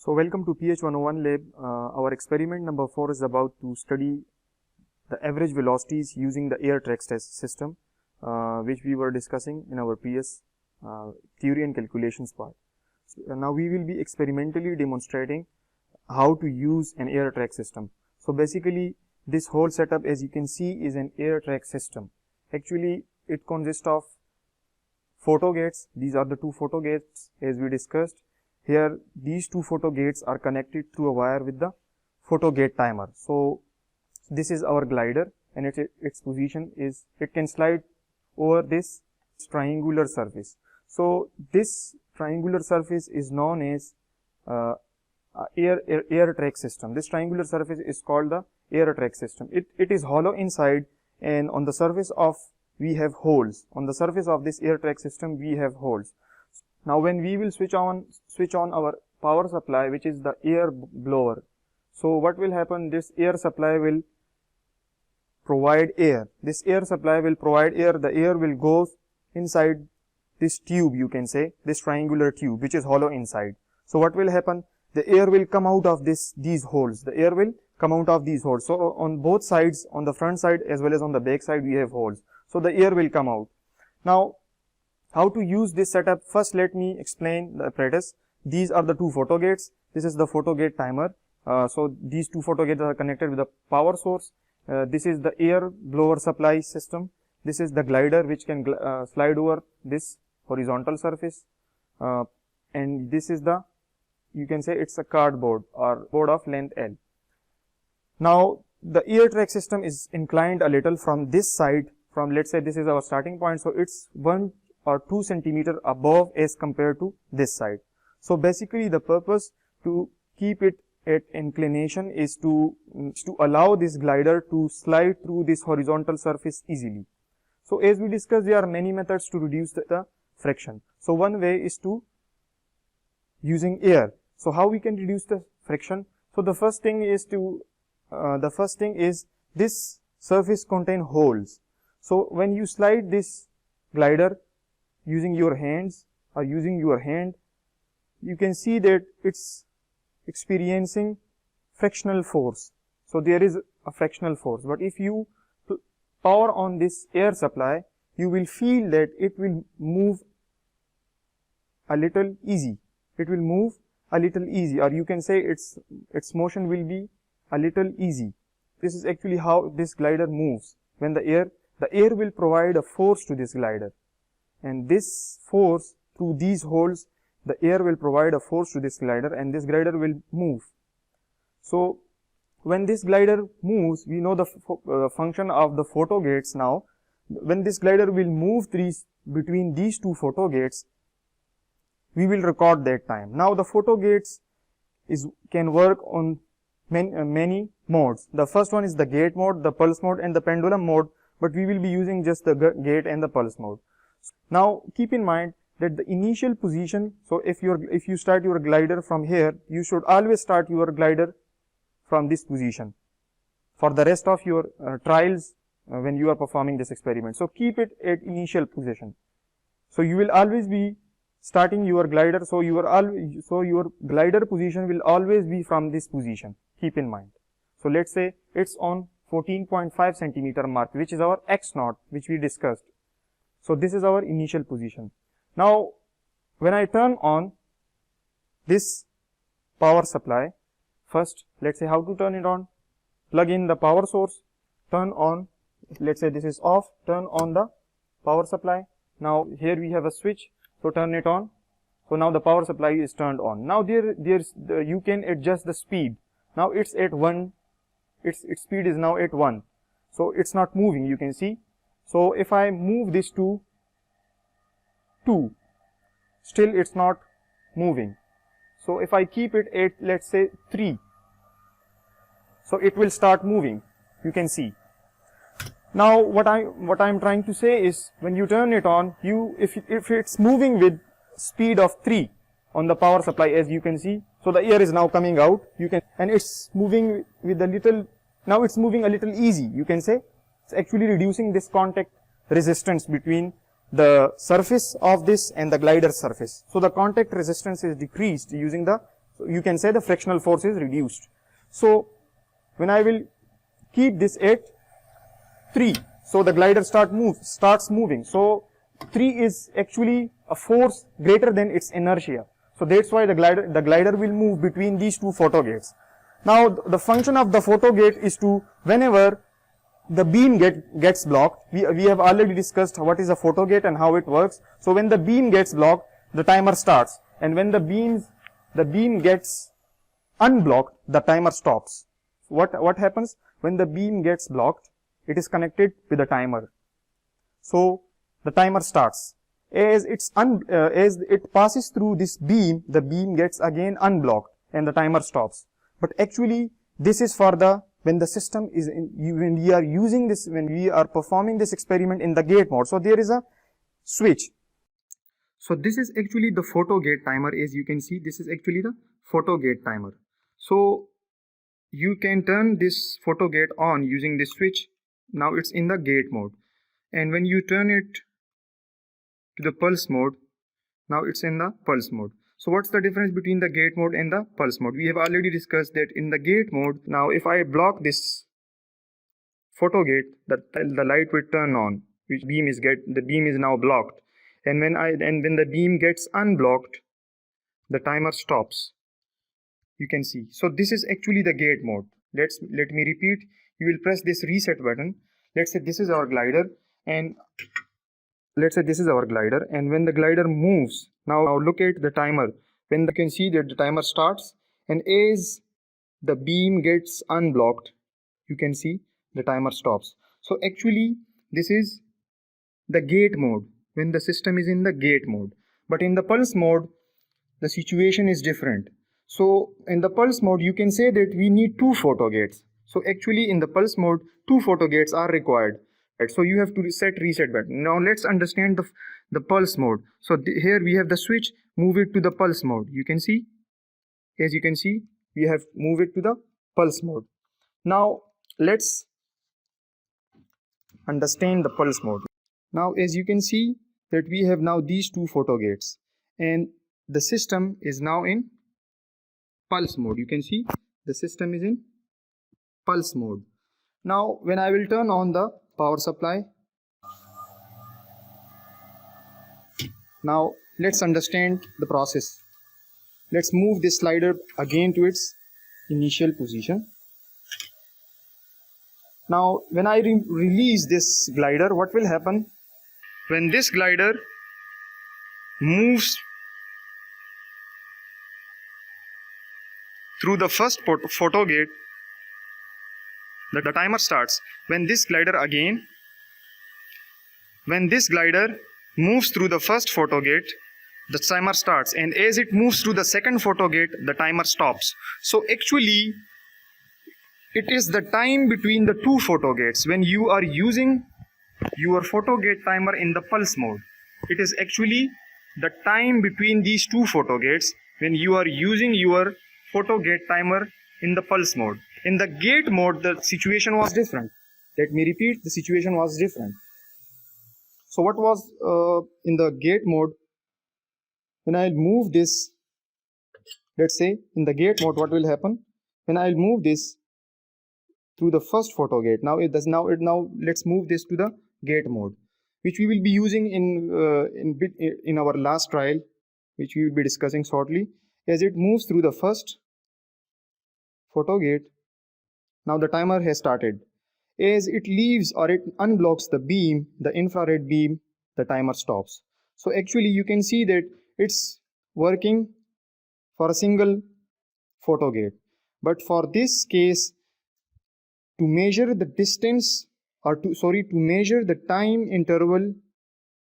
So welcome to PH 101 lab. Our experiment number 4 is about to study the average velocities using the air track test system, which we were discussing in our previous theory and calculations part. So, now we will be experimentally demonstrating how to use an air track system. So basically this whole setup, as you can see, is an air track system. Actually it consists of photo gates. These are the two photo gates as we discussed. Here these two photo gates are connected through a wire with the photo gate timer. So this is our glider, and its position is, it can slide over this triangular surface. So this triangular surface is known as air track system. This triangular surface is called the air track system. It is hollow inside, and on the surface of we have holes. On the surface of this air track system we have holes. Now when we will switch on our power supply, which is the air blower, so what will happen, this air supply will provide air. This air supply will provide air. The air will go inside this tube, you can say, this triangular tube which is hollow inside. So what will happen, the air will come out of these holes. The air will come out of these holes. So on both sides, on the front side as well as on the back side, we have holes. So the air will come out. Now how to use this setup? First let me explain the apparatus. These are the two photo gates. This is the photo gate timer. So these two photo gates are connected with a power source. This is the air blower supply system. This is the glider which can slide over this horizontal surface. And this is the, you can say it's a cardboard or board of length L. Now the air track system is inclined a little from this side, from, let's say this is our starting point, so it's 1 or 2 centimeter above as compared to this side. So basically the purpose to keep it at inclination is to allow this glider to slide through this horizontal surface easily. So as we discussed, there are many methods to reduce the friction. So one way is to using air. So how we can reduce the friction? So the first thing is this surface contain holes. So when you slide this glider using your hands or using your hand, you can see that it's experiencing frictional force. So there is a frictional force. But if you power on this air supply, you will feel that it will move a little easy. It will move a little easy, or you can say its motion will be a little easy. This is actually how this glider moves. When the air will provide a force to this glider, and this force through these holes, the air will provide a force to this glider, and this glider will move. So when this glider moves, we know the function of the photo gates. Now when this glider will move between these two photo gates, we will record that time. Now the photo gates can work on many modes. The first one is the gate mode, the pulse mode, and the pendulum mode, but we will be using just the gate and the pulse mode. Now keep in mind that the initial position, so if you start your glider from here, you should always start your glider from this position for the rest of your trials when you are performing this experiment. So keep it at initial position. So you will always be starting your glider, so your glider position will always be from this position. Keep in mind. So let's say it's on 14.5 centimeter mark, which is our x naught, which we discussed. So this is our initial position. Now when I turn on this power supply, first let's say how to turn it on. Plug in the power source, turn on, let's say this is off, turn on the power supply. Now here we have a switch, so turn it on. So now the power supply is turned on. Now you can adjust the speed. Now it's at 1, its speed is now at 1. So it's not moving, you can see. So if I move this to 2, still it's not moving. So if I keep it at, let's say 3, so it will start moving, you can see. Now what I'm trying to say is, when you turn it on, if it's moving with speed of 3 on the power supply, as you can see, so the air is now coming out, and it's moving with a little, now it's moving a little easy, you can say. It's actually reducing this contact resistance between the surface of this and the glider surface. So the contact resistance is decreased using the So you can say the frictional force is reduced. So when I will keep this at 3, so the glider starts moving. So 3 is actually a force greater than its inertia. So that's why the glider will move between these two photo gates. Now the function of the photo gate is to, whenever the beam gets blocked, we have already discussed what is a photo gate and how it works. So when the beam gets blocked, the timer starts, and when the beam gets unblocked, the timer stops. What happens when the beam gets blocked? It is connected with the timer. So the timer starts. As it passes through this beam, the beam gets again unblocked and the timer stops. But actually, this is for when the system is when we are using this, when we are performing this experiment in the gate mode. So there is a switch. So this is actually the photo gate timer. As you can see, this is actually the photo gate timer. So you can turn this photo gate on using this switch. Now it's in the gate mode, and when you turn it to the pulse mode, now it's in the pulse mode. So what's the difference between the gate mode and the pulse mode? We have already discussed that in the gate mode, now if I block this photo gate, the light will turn on, which the beam is now blocked, and when the beam gets unblocked, the timer stops. You can see. So this is actually the gate mode. Let me repeat. You will press this reset button. Let's say this is our glider, and when the glider moves, now look at the timer. When you can see that the timer starts, and as the beam gets unblocked, you can see the timer stops. So actually this is the gate mode, when the system is in the gate mode. But in the pulse mode, the situation is different. So in the pulse mode, you can say that we need 2 photo gates. So actually in the pulse mode, 2 photo gates are required. Right? So you have to reset button. Now let's understand the pulse mode. So here we have the switch, move it to the pulse mode. You can see, as you can see, we have moved it to the pulse mode. Now let's understand the pulse mode. Now as you can see that we have now these 2 photo gates, and the system is now in pulse mode. You can see the system is in pulse mode. Now when I will turn on the power supply, now let's understand the process. Let's move this slider again to its initial position. Now when I release this glider, what will happen? When this glider moves through the first photo gate, the timer starts. When this glider moves through the first photo gate, the timer starts, and as it moves through the second photo gate, the timer stops. So actually it is the time between the 2 photo gates. When you are using your photo gate timer in the pulse mode, it is actually the time between these 2 photo gates when you are using your photo gate timer in the pulse mode. In the gate mode, the situation was different. Let me repeat, the situation was different. So what was in the gate mode? When I move this, let's say in the gate mode, what will happen? When I move this through the first photo gate, now let's move this to the gate mode, which we will be using in our last trial, which we will be discussing shortly. As it moves through the first photo gate, now the timer has started. As it leaves or it unblocks the beam, the infrared beam, the timer stops. So actually you can see that it's working for a single photo gate. But for this case, to measure the distance, or to measure the time interval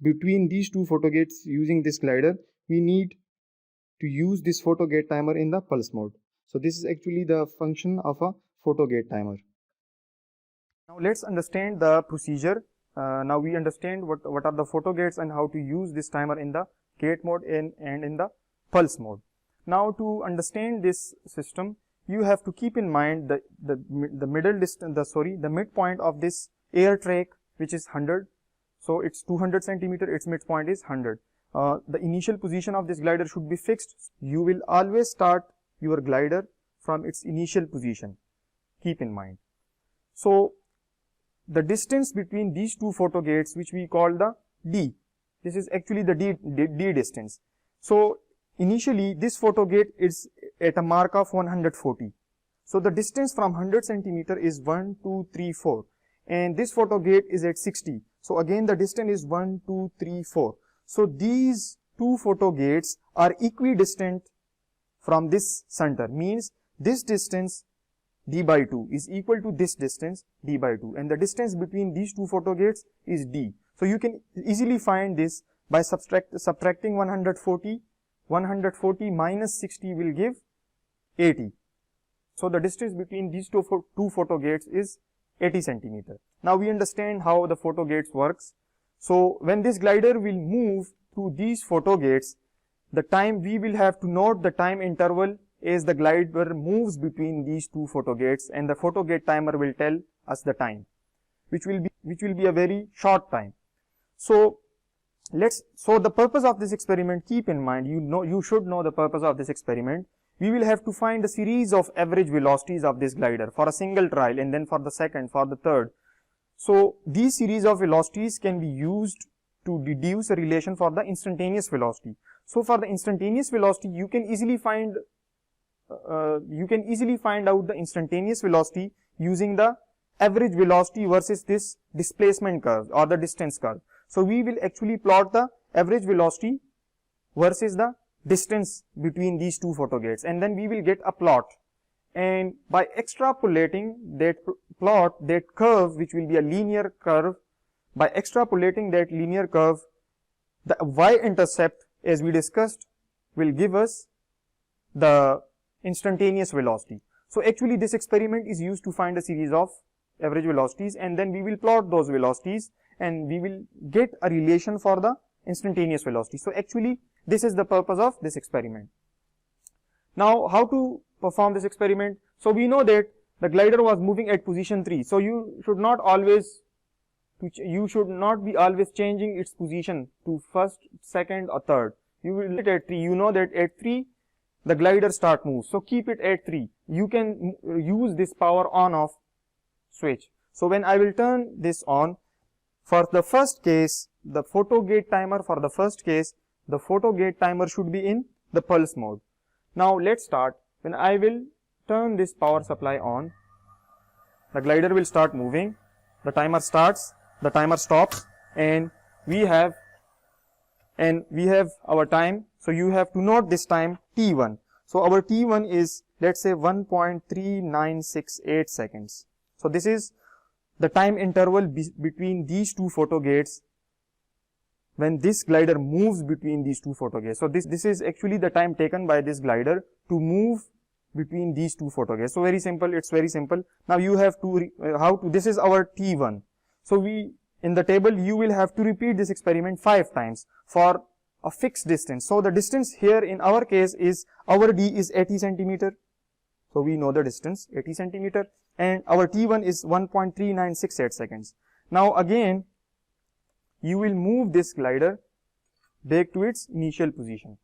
between these 2 photo gates using this glider, we need to use this photo gate timer in the pulse mode. So this is actually the function of a photo gate timer. Now let's understand the procedure. Now we understand what are the photo gates and how to use this timer in the gate mode and in the pulse mode. Now to understand this system, you have to keep in mind the middle distance, the midpoint of this air track, which is 100. So it's 200 centimeter, its midpoint is 100. The initial position of this glider should be fixed. You will always start your glider from its initial position. Keep in mind. So the distance between these two photo gates, which we call the D, this is actually the D distance. So initially this photo gate is at a mark of 140. So the distance from 100 centimeter is 1, 2, 3, 4, and this photo gate is at 60. So again the distance is 1, 2, 3, 4. So these two photo gates are equidistant from this center, means this distance D by 2 is equal to this distance D by 2, and the distance between these two photo gates is D. So you can easily find this by subtracting 140. 140 minus 60 will give 80. So the distance between these two photo gates is 80 centimeter. Now we understand how the photo gates works. So when this glider will move through these photo gates, the time we will have to note the time interval as the glider moves between these two photo gates, and the photo gate timer will tell us the time, which will be a very short time. So the purpose of this experiment, keep in mind, you should know the purpose of this experiment. We will have to find a series of average velocities of this glider for a single trial, and then for the second, for the third. So these series of velocities can be used to deduce a relation for the instantaneous velocity. So for the instantaneous velocity, you can easily find out the instantaneous velocity using the average velocity versus this displacement curve or the distance curve. So we will actually plot the average velocity versus the distance between these two photo gates, and then we will get a plot. And by extrapolating that plot, that curve, which will be a linear curve, by extrapolating that linear curve, the y-intercept, as we discussed, will give us the instantaneous velocity. So actually this experiment is used to find a series of average velocities, and then we will plot those velocities and we will get a relation for the instantaneous velocity. So actually this is the purpose of this experiment. Now how to perform this experiment? So we know that the glider was moving at position 3. So you should not be always changing its position to first, second or third. You will hit at 3. You know that at 3 the glider start moves. So keep it at 3. You can use this power on off switch. So when I will turn this on, for the first case, the photo gate timer for the first case, the photo gate timer should be in the pulse mode. Now let's start. When I will turn this power supply on, the glider will start moving. The timer starts, the timer stops, and we have our time. So you have to note this time T1. So our T1 is, let's say, 1.3968 seconds. So this is the time interval between these two photo gates when this glider moves between these two photo gates. So this is actually the time taken by this glider to move between these two photo gates. So very simple, it's very simple. Now you have to, this is our T1. So in the table, you will have to repeat this experiment 5 times for a fixed distance. So the distance here in our case is, our D is 80 centimeter. So we know the distance, 80 centimeter, and our T1 is 1.3968 seconds. Now again, you will move this glider back to its initial position.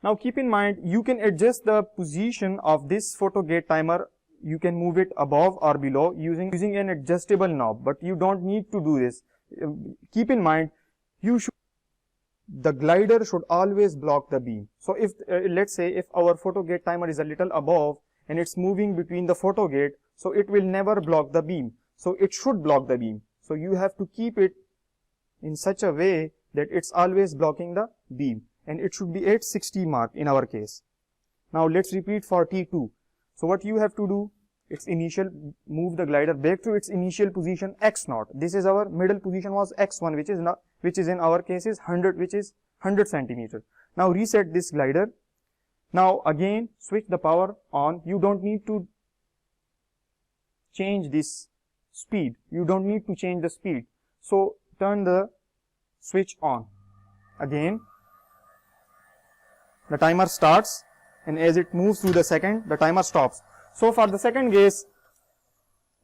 Now keep in mind, you can adjust the position of this photo gate timer. You can move it above or below using an adjustable knob, but you don't need to do this. Keep in mind, the glider should always block the beam. So if, let's say if our photo gate timer is a little above and it's moving between the photo gate, so it will never block the beam. So it should block the beam. So you have to keep it in such a way that it's always blocking the beam, and it should be at 60 mark in our case. Now let's repeat for T2. So what you have to do, move the glider back to its initial position x0. This is our middle position was x1, which is in our case is 100 centimeter. Now reset this glider. Now again switch the power on. You don't need to change this speed. You don't need to change the speed. So turn the switch on. Again, the timer starts, and as it moves through the second, the timer stops. So for the second case,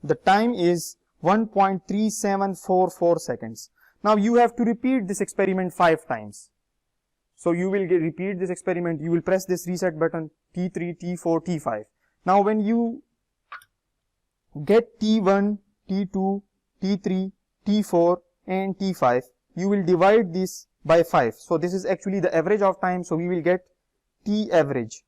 the time is 1.3744 seconds. Now you have to repeat this experiment 5 times. So you will repeat this experiment, you will press this reset button T3, T4, T5. Now when you get T1, T2, T3, T4 and T5, you will divide this by 5. So this is actually the average of time, so we will get T average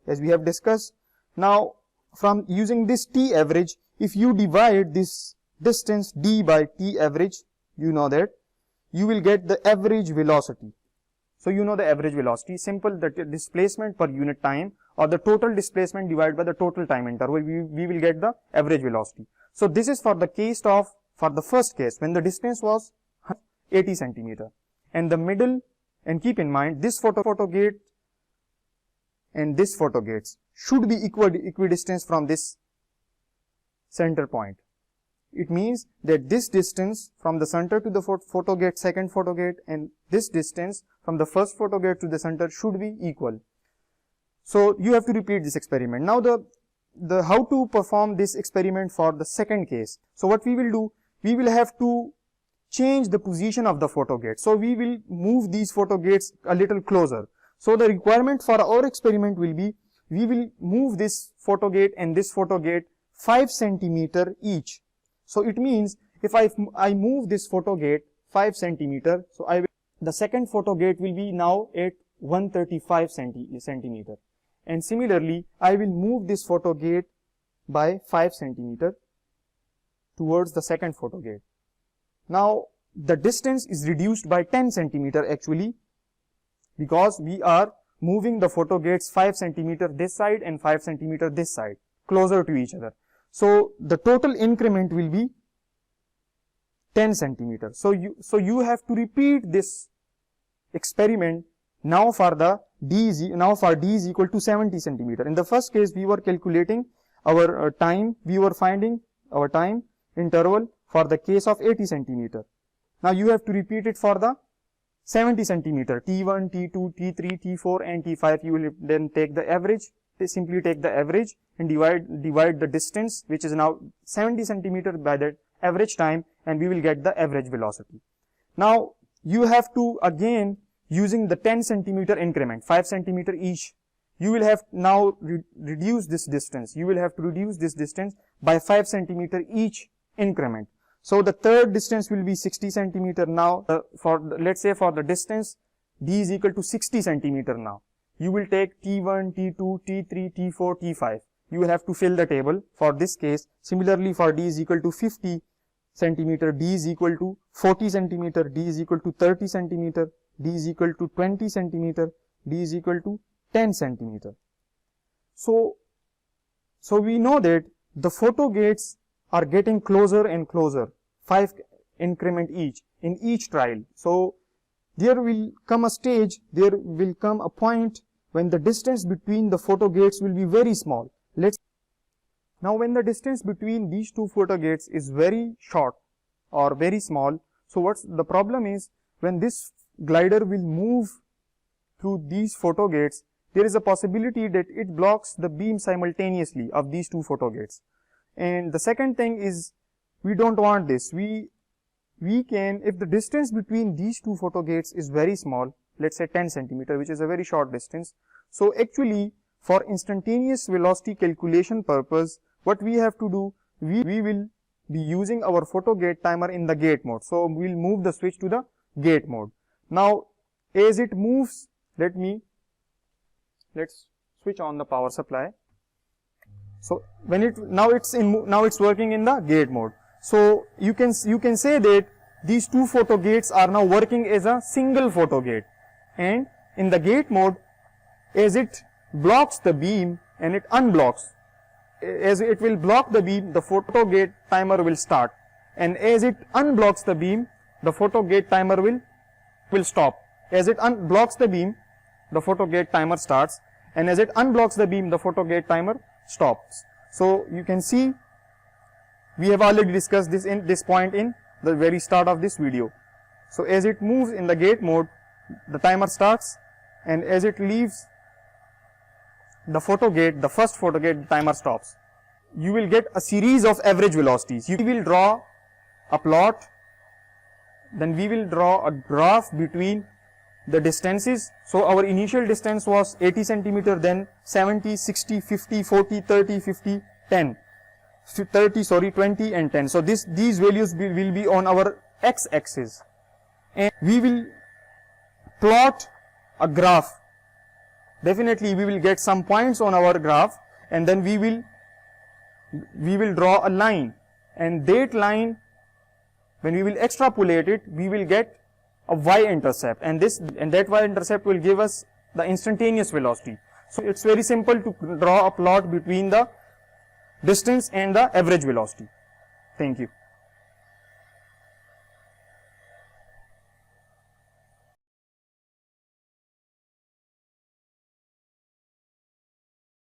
as we have discussed. Now from using this T average, if you divide this distance d by T average, you know that you will get the average velocity. So you know the average velocity, simple, the displacement per unit time or the total displacement divided by the total time interval, we will get the average velocity. So this is for the case of, for the first case when the distance was 80 centimeter and the middle, and keep in mind this photo gate and this photo gates should be equidistant from this center point. It means that this distance from the center to the photo gate, second photo gate, and this distance from the first photo gate to the center should be equal. So you have to repeat this experiment. Now the how to perform this experiment for the second case. So what we will do, we will have to change the position of the photo gate. So we will move these photo gates a little closer. So the requirement for our experiment will be, we will move this photo gate and this photo gate 5 centimeter each. So it means if I move this photo gate 5 centimeter, so the second photo gate will be now at 135 centimeter. And similarly, I will move this photo gate by 5 centimeter towards the second photo gate. Now the distance is reduced by 10 centimeter actually, because we are moving the photo gates 5 centimeter this side and 5 centimeter this side, closer to each other. So the total increment will be 10 centimeter. So you have to repeat this experiment now for D is equal to 70 centimeter. In the first case, we were calculating our time, we were finding our time interval for the case of 80 centimeter. Now you have to repeat it for the 70 centimeter, T1, T2, T3, T4 and T5. You will then take the average, simply take the average and divide the distance, which is now 70 centimeter, by that average time, and we will get the average velocity. Now you have to, again using the 10 centimeter increment, 5 centimeter each, you will have now reduce this distance. You will have to reduce this distance by 5 centimeter each increment. So the third distance will be 60 centimeter. Now let's say for the distance D is equal to 60 centimeter. Now you will take T1, T2, T3, T4, T5. You will have to fill the table for this case. Similarly, for D is equal to 50 centimeter, D is equal to 40 centimeter, D is equal to 30 centimeter, D is equal to 20 centimeter, D is equal to 10 centimeter. So we know that the photo gates are getting closer and closer, 5 increment each in each trial. So there will come a stage, there will come a point when the distance between the photo gates will be very small. Now when the distance between these two photo gates is very short or very small, so what's the problem is, when this glider will move through these photo gates, there is a possibility that it blocks the beam simultaneously of these two photo gates. And the second thing is, we don't want this. We can, if the distance between these two photo gates is very small, let's say 10 centimeter, which is a very short distance. So actually, for instantaneous velocity calculation purpose, what we have to do, we will be using our photo gate timer in the gate mode. So we'll move the switch to the gate mode. Now as it moves, let's switch on the power supply. So when now it's working in the gate mode. So you can say that these two photo gates are now working as a single photo gate, and in the gate mode, as it blocks the beam and it unblocks, as it will block the beam, the photo gate timer will start, and as it unblocks the beam, the photo gate timer will stop. As it unblocks the beam, the photo gate timer starts, and as it unblocks the beam, the photo gate timer stops. So you can see, we have already discussed this point in the very start of this video. So as it moves in the gate mode, the timer starts, and as it leaves the photo gate, the first photo gate, the timer stops. You will get a series of average velocities. You will draw a plot, then we will draw a graph between the distances. So our initial distance was 80 centimeter, then 70, 60, 50, 40, 30, 50, 10. 30, sorry, 20 and 10. So these values will be on our x-axis, and we will plot a graph. Definitely we will get some points on our graph, and then we will draw a line, and that line, when we will extrapolate it, we will get a y-intercept, and that y-intercept will give us the instantaneous velocity. So it's very simple to draw a plot between the distance and the average velocity. Thank you.